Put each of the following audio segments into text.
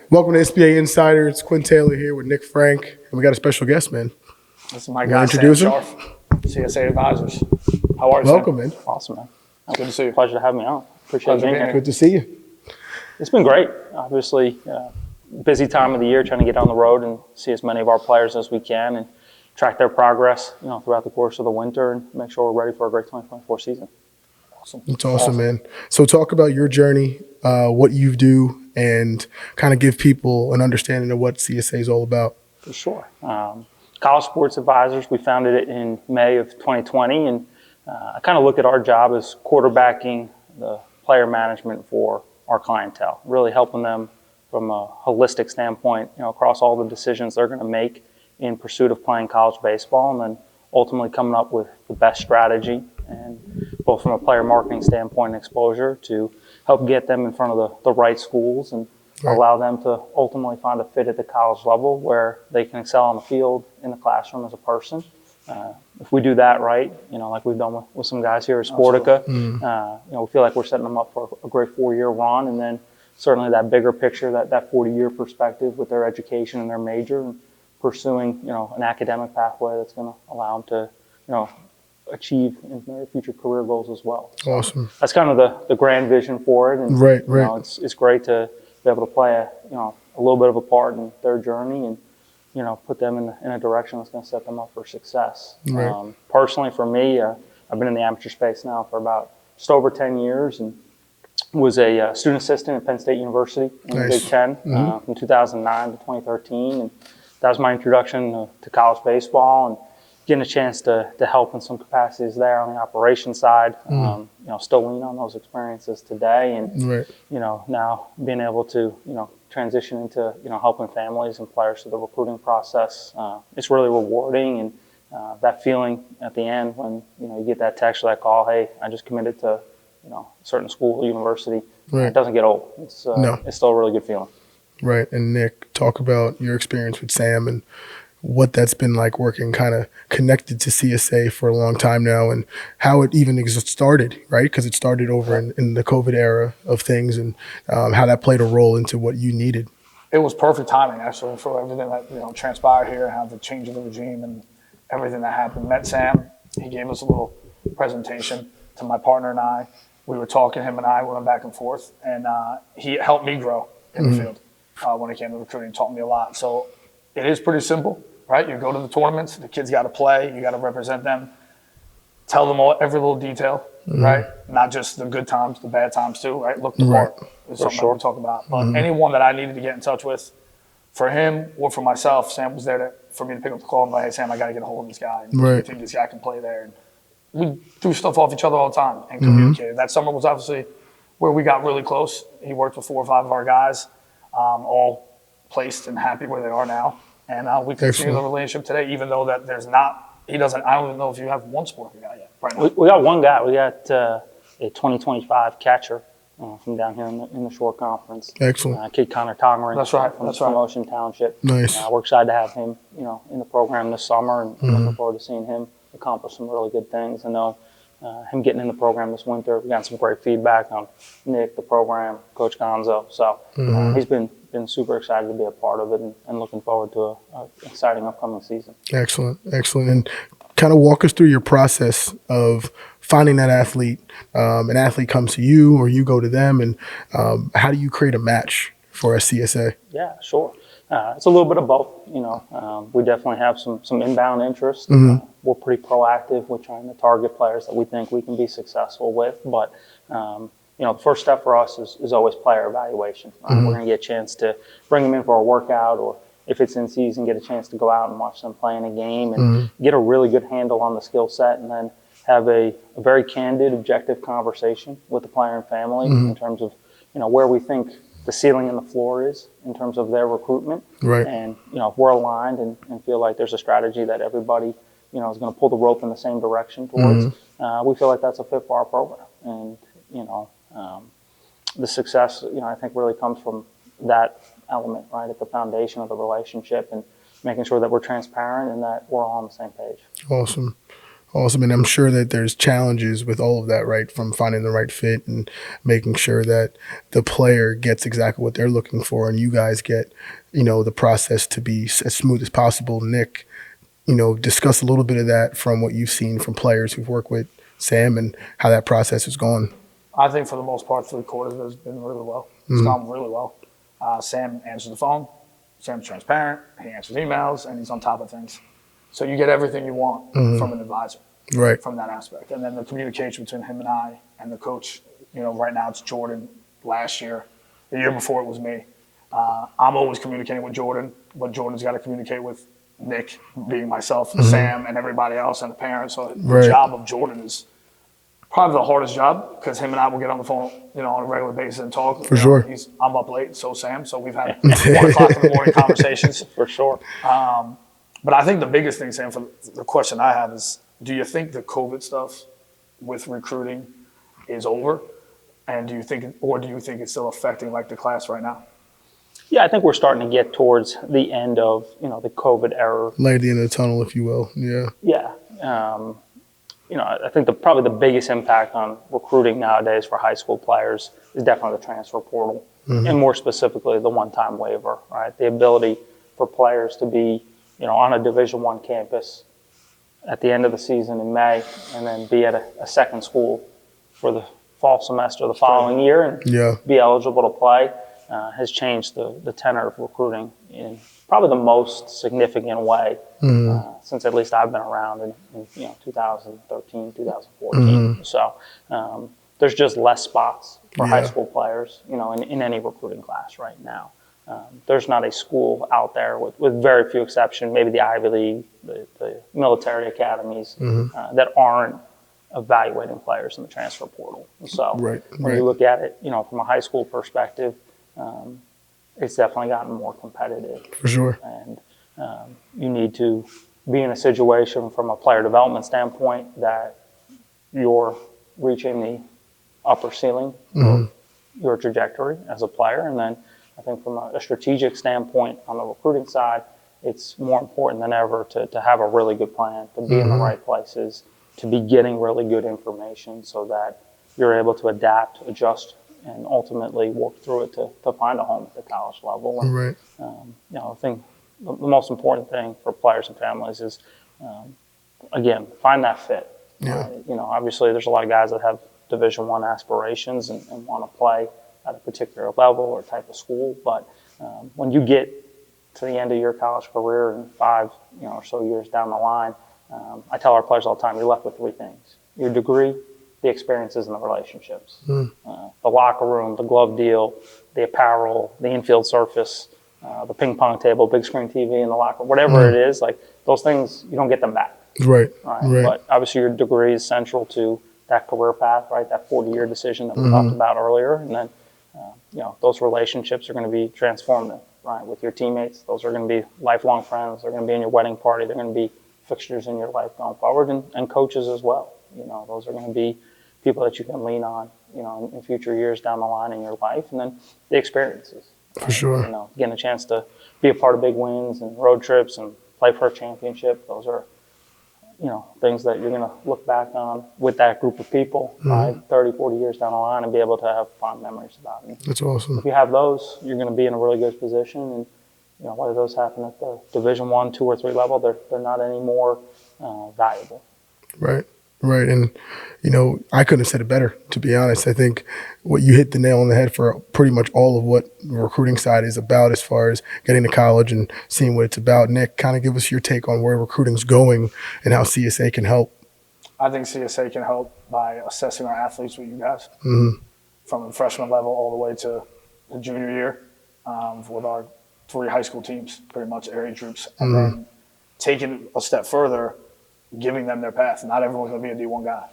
Welcome to SBA Insiders. Quinn Taylor here with Nick Frank, and we got a special guest, man. This is my guy, Sam Sharf, CSA Advisors. How are you, Welcome, man. Awesome, man. Good to see you. Pleasure to have me on. Appreciate being here. Good to see you. It's been great. Obviously, busy time of the year, trying to get on the road and see as many of our players as we can and track their progress, throughout the course of the winter and make sure we're ready for a great 2024 season. Awesome. It's awesome, man. So talk about your journey, what you do, and kind of give people an understanding of what CSA is all about. For sure. College Sports Advisors, we founded it in May of 2020, and I kind of look at our job as quarterbacking the player management for our clientele, really helping them from a holistic standpoint, across all the decisions they're going to make in pursuit of playing college baseball, and then ultimately coming up with the best strategy, and both from a player marketing standpoint and exposure to help get them in front of the right schools and allow them to ultimately find a fit at the college level where they can excel on the field, in the classroom as a person. If we do that right, like we've done with some guys here at Sportica, we feel like we're setting them up for a great 4-year run, and then certainly that bigger picture, that 40-year perspective with their education and their major, and pursuing, an academic pathway that's going to allow them to, achieve in their future career goals as well. So awesome. that's kind of the grand vision for it, and it's great to be able to play a little bit of a part in their journey and put them in a direction that's going to set them up for success. Right. Personally, for me, I've been in the amateur space now for about just over 10 years, and was a student assistant at Penn State University in the Big Ten from 2009 to 2013, and that was my introduction to college baseball and getting a chance to help in some capacities there on the operations side. Still lean on those experiences today, and now being able to transition into helping families and players through the recruiting process. It's really rewarding, and that feeling at the end when you get that text or that call, hey, I just committed to a certain school or university. It doesn't get old. It's still a really good feeling. Right. And Nick, talk about your experience with Sam and what that's been like working kind of connected to CSA for a long time now, and how it even started, right? Because it started over in the COVID era of things, and how that played a role into what you needed. It was perfect timing, actually, for everything that transpired here, how the change of the regime and everything that happened. Met Sam. He gave us a little presentation to my partner and I. We were talking, him and I went back and forth, and he helped me grow in the field when it came to recruiting. Taught me a lot. So it is pretty simple, right? You go to the tournaments, the kids got to play, you got to represent them, tell them every little detail, right? Not just the good times, the bad times too, right? Look the part is something that we talk about. But anyone that I needed to get in touch with, for him or for myself, Sam was there for me to pick up the call and be like, hey, Sam, I got to get a hold of this guy. And I think this guy can play there. And we threw stuff off each other all the time and communicated. That summer was obviously where we got really close. He worked with 4 or 5 of our guys, all placed and happy where they are now. And we continue the relationship today, even though that there's not, I don't even know if you have one Sportica guy yet. Right now. We got one guy. We got a 2025 catcher from down here in the Shore Conference. Excellent. Kid Connor Tongering. That's right. From Promotion Township. Nice. We're excited to have him, in the program this summer, and looking forward to seeing him accomplish some really good things. I know him getting in the program this winter, we got some great feedback on Nick, the program, Coach Gonzo. So he's been super excited to be a part of it, and looking forward to an exciting upcoming season. Excellent. And kind of walk us through your process of finding that athlete. An athlete comes to you or you go to them, and how do you create a match for a CSA? Yeah, sure. It's a little bit of both. We definitely have some inbound interest. We're pretty proactive with trying to target players that we think we can be successful with. But, the first step for us is always player evaluation. We're going to get a chance to bring them in for a workout, or if it's in season, get a chance to go out and watch them play in a game and get a really good handle on the skill set, and then have a very candid, objective conversation with the player and family in terms of, where we think the ceiling and the floor is in terms of their recruitment. Right. And, if we're aligned and feel like there's a strategy that everybody, is going to pull the rope in the same direction towards, we feel like that's a fit for our program. And, the success, I think really comes from that element, right, at the foundation of the relationship, and making sure that we're transparent and that we're all on the same page. Awesome. And I'm sure that there's challenges with all of that, right? From finding the right fit and making sure that the player gets exactly what they're looking for and you guys get, the process to be as smooth as possible. Nick, discuss a little bit of that from what you've seen from players who've worked with Sam and how that process is going. I think for the most part, 3/4 has been really well. It's gone really well. Sam answers the phone. Sam's transparent. He answers emails, and he's on top of things. So you get everything you want from an advisor, Right. from that aspect. And then the communication between him and I and the coach, right now it's Jordan. Last year, the year before it was me. I'm always communicating with Jordan, but Jordan's got to communicate with Nick, being myself, Sam, and everybody else, and the parents. So the job of Jordan is probably the hardest job because him and I will get on the phone, on a regular basis and talk. For sure. I'm up late, so Sam. So we've had 1 o'clock in the morning conversations. For sure. But I think the biggest thing, Sam, for the question I have is, do you think the COVID stuff with recruiting is over? And do you think it's still affecting like the class right now? Yeah, I think we're starting to get towards the end of, the COVID era. Light at the end of the tunnel, if you will. Yeah. Yeah. I think probably the biggest impact on recruiting nowadays for high school players is definitely the transfer portal, and more specifically the one-time waiver, right? The ability for players to be, on a Division I campus at the end of the season in May, and then be at a second school for the fall semester the following year and be eligible to play, has changed the tenor of recruiting in probably the most significant way since at least I've been around in 2013, 2014. So there's just less spots for high school players, in any recruiting class right now. There's not a school out there with very few exceptions, maybe the Ivy League, the military academies, that aren't evaluating players in the transfer portal. So when you look at it, from a high school perspective, it's definitely gotten more competitive. For sure. And you need to be in a situation from a player development standpoint that you're reaching the upper ceiling of your trajectory as a player. And then I think from a strategic standpoint on the recruiting side, it's more important than ever to have a really good plan, to be in the right places, to be getting really good information so that you're able to adapt, adjust, and ultimately work through it to find a home at the college level. And, I think the most important thing for players and families is, again, find that fit. Yeah. Obviously there's a lot of guys that have Division I aspirations and want to play at a particular level or type of school. But when you get to the end of your college career and 5 or so years down the line, I tell our players all the time, you're left with 3 things: your degree, the experiences, and the relationships. The locker room, the glove deal, the apparel, the infield surface, the ping pong table, big screen TV in the locker room, whatever it is, like those things, you don't get them back. Right. But obviously your degree is central to that career path, right? That 40-year decision that we talked about earlier. And then, those relationships are going to be transformative, right? With your teammates, those are going to be lifelong friends. They're going to be in your wedding party. They're going to be fixtures in your life going forward, and coaches as well. Those are going to be people that you can lean on, in future years down the line in your life. And then the experiences. For sure. Getting a chance to be a part of big wins and road trips and play for a championship. Those are, things that you're going to look back on with that group of people 30, 40 years down the line and be able to have fond memories about it. That's awesome. If you have those, you're going to be in a really good position. And, whether those happen at the Division I, 2, or 3 level, they're not any more valuable. Right. And, I couldn't have said it better, to be honest. I think what you hit the nail on the head for pretty much all of what the recruiting side is about as far as getting to college and seeing what it's about. Nick, kind of give us your take on where recruiting's going and how CSA can help. I think CSA can help by assessing our athletes with you guys from the freshman level all the way to the junior year with our 3 high school teams, pretty much area groups. And then taking a step further, giving them their path. Not everyone's going to be a D1 guy.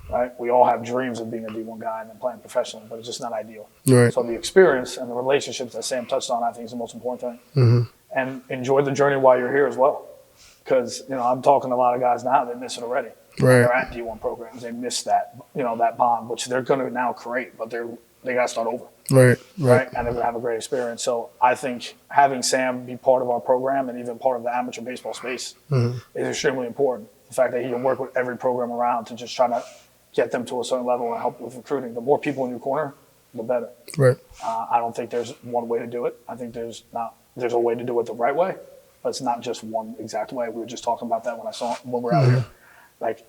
Right? We all have dreams of being a D1 guy and then playing professionally, but it's just not ideal. Right. So the experience and the relationships that Sam touched on, I think, is the most important thing. And enjoy the journey while you're here as well. Because, I'm talking to a lot of guys now that miss it already. Right. They're at D1 programs. They miss that, that bond, which they're going to now create, but they got to start over. Right. And they're going to have a great experience. So I think having Sam be part of our program and even part of the amateur baseball space is extremely important the fact that he can work with every program around to just try to get them to a certain level and help with recruiting. The more people in your corner, the better. Right. I don't think there's one way to do it. I think there's a way to do it the right way, but it's not just one exact way. We were just talking about that when we're out here. Like,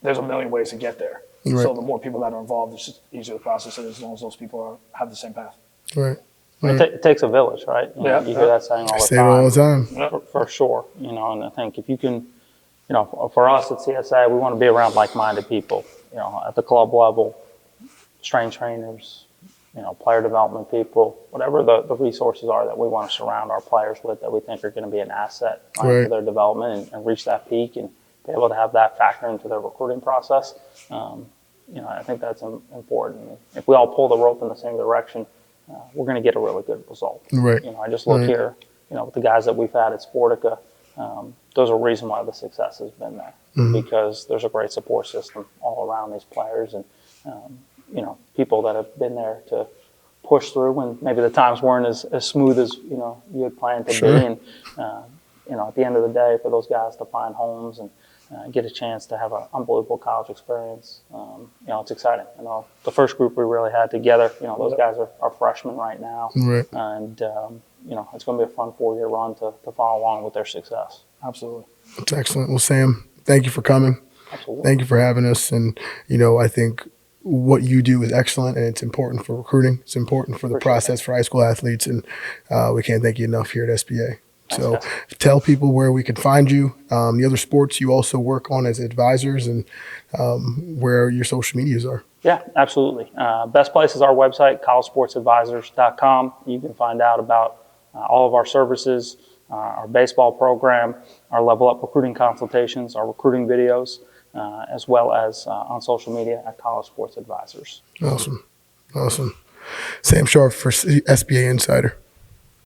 there's a million ways to get there. Right. So the more people that are involved, it's just easier to process it as long as those people have the same path. Right. It takes a village, right? You know, you hear that saying all the Say it time. all the time. For sure. You know, and I think if you can, you know, for us at CSA, we want to be around like-minded people, you know, at the club level, strength trainers, you know, player development people, whatever the resources are that we want to surround our players with that we think are going to be an asset Right. to their development and reach that peak and be able to have that factor into their recruiting process. You know, I think that's important. If we all pull the rope in the same direction, we're going to get a really good result. Right. You know, I just look here, you know, with the guys that we've had at Sportica, there's a reason why the success has been there because there's a great support system all around these players and, you know, people that have been there to push through when maybe the times weren't as smooth as, you know, you had planned to be. And, you know, at the end of the day, for those guys to find homes and get a chance to have an unbelievable college experience, you know, it's exciting. You know, the first group we really had together, you know, those guys are freshmen right now. Right. And, you know, it's going to be a fun 4-year run to follow along with their success. Absolutely. That's excellent. Well, Sam, thank you for coming. Absolutely. Thank you for having us. And, you know, I think what you do is excellent and it's important for recruiting. It's important for the process for high school athletes. And we can't thank you enough here at SBA. So tell people where we can find you, the other sports you also work on as advisors, and where your social medias are. Yeah, absolutely. Best place is our website, collegesportsadvisors.com. You can find out about all of our services, our baseball program, our level up recruiting consultations, our recruiting videos, as well as on social media at College Sports Advisors. Awesome. Awesome. Sam Sharf for SBA Insider.